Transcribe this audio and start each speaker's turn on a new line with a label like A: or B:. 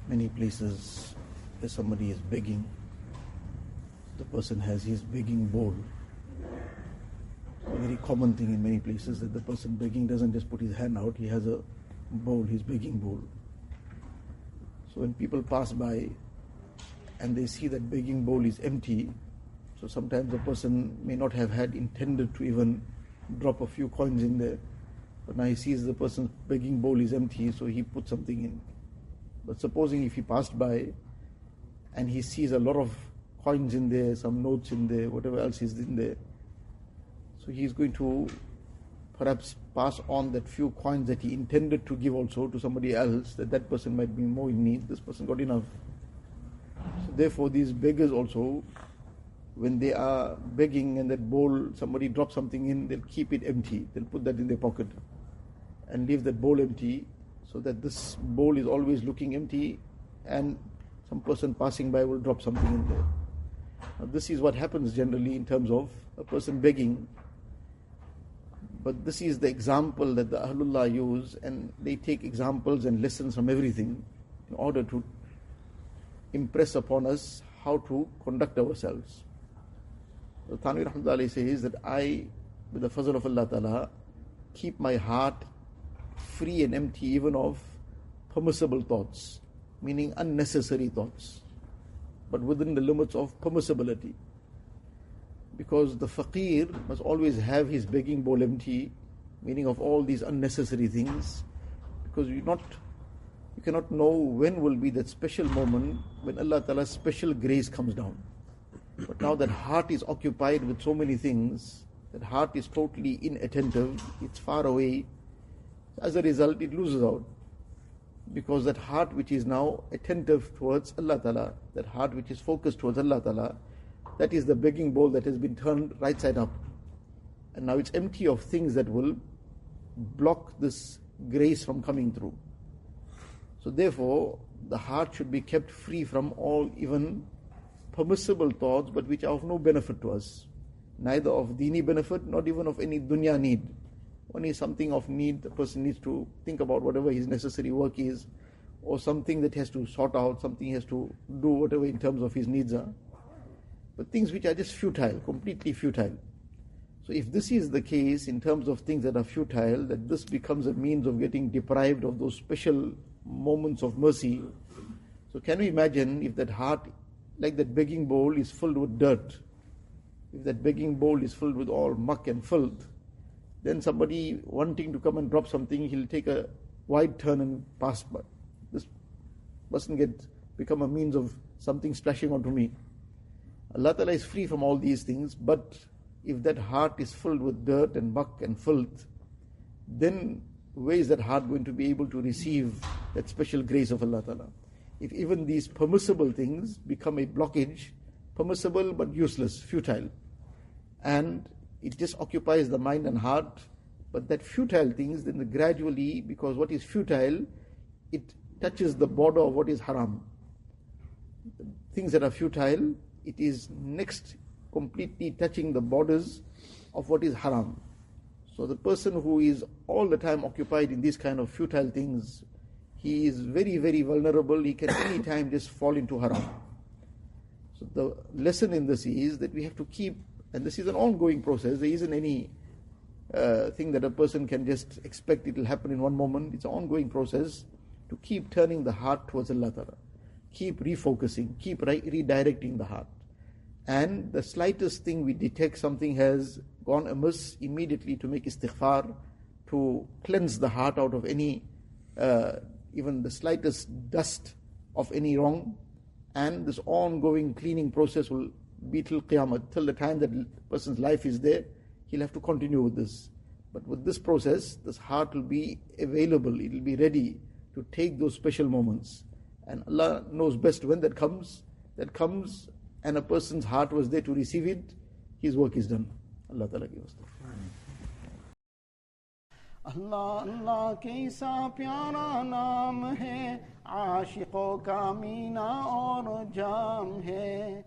A: many places where somebody is begging. The person has his begging bowl. A very common thing in many places that the person begging doesn't just put his hand out, he has a bowl, his begging bowl. So when people pass by and they see that begging bowl is empty, so sometimes the person may not have had intended to even drop a few coins in there, but now he sees the person's begging bowl is empty, so he puts something in. But supposing if he passed by and he sees a lot of coins in there, some notes in there, whatever else is in there, so he is going to perhaps pass on that few coins that he intended to give also to somebody else, that person might be more in need, this person got enough. So therefore these beggars also, when they are begging and that bowl, somebody drops something in, they'll keep it empty, they'll put that in their pocket and leave that bowl empty, so that this bowl is always looking empty and some person passing by will drop something in there. Now this is what happens generally in terms of a person begging. But this is the example that the Ahlullah use, and they take examples and lessons from everything in order to impress upon us how to conduct ourselves. So Thanvi Rahmatullah says that I, with the fazl of Allah Ta'ala, keep my heart free and empty even of permissible thoughts, meaning unnecessary thoughts, but within the limits of permissibility. Because the faqir must always have his begging bowl empty, meaning of all these unnecessary things, because you cannot know when will be that special moment when Allah Ta'ala's special grace comes down. But now that heart is occupied with so many things, that heart is totally inattentive, it's far away, as a result it loses out. Because that heart which is now attentive towards Allah Ta'ala, that heart which is focused towards Allah Ta'ala, that is the begging bowl that has been turned right side up. And now it's empty of things that will block this grace from coming through. So therefore, the heart should be kept free from all even permissible thoughts, but which are of no benefit to us. Neither of Deeni benefit, not even of any dunya need. Only something of need, the person needs to think about whatever his necessary work is, or something that he has to sort out, something he has to do, whatever in terms of his needs are. But things which are just futile, completely futile. So if this is the case in terms of things that are futile, that this becomes a means of getting deprived of those special moments of mercy. So can we imagine if that heart, like that begging bowl, is filled with dirt? If that begging bowl is filled with all muck and filth, then somebody wanting to come and drop something, he'll take a wide turn and pass by. This mustn't become a means of something splashing onto me. Allah Ta'ala is free from all these things, but if that heart is filled with dirt and muck and filth, then where is that heart going to be able to receive that special grace of Allah Ta'ala? If even these permissible things become a blockage, permissible but useless, futile, and it just occupies the mind and heart, but that futile things, then gradually, because what is futile, it touches the border of what is haram. Things that are futile, it is next completely touching the borders of what is haram. So the person who is all the time occupied in these kind of futile things, he is very, very vulnerable. He can any time just fall into haram. So the lesson in this is that we have to keep, and this is an ongoing process. There isn't any thing that a person can just expect it will happen in one moment. It's an ongoing process to keep turning the heart towards Allah Ta'ala. Keep refocusing, keep redirecting the heart. And the slightest thing we detect something has gone amiss, immediately to make istighfar, to cleanse the heart out of any, even the slightest dust of any wrong. And this ongoing cleaning process will be till Qiyamah, till the time that person's life is there, he'll have to continue with this. But with this process, this heart will be available, it will be ready to take those special moments. And Allah knows best when that comes, and a person's heart was there to receive it, his work is done. Allah Ta'ala give us that.
B: अल्लाह अल्लाह कैसा प्यारा नाम है, आशिकों का मीना और जाम है।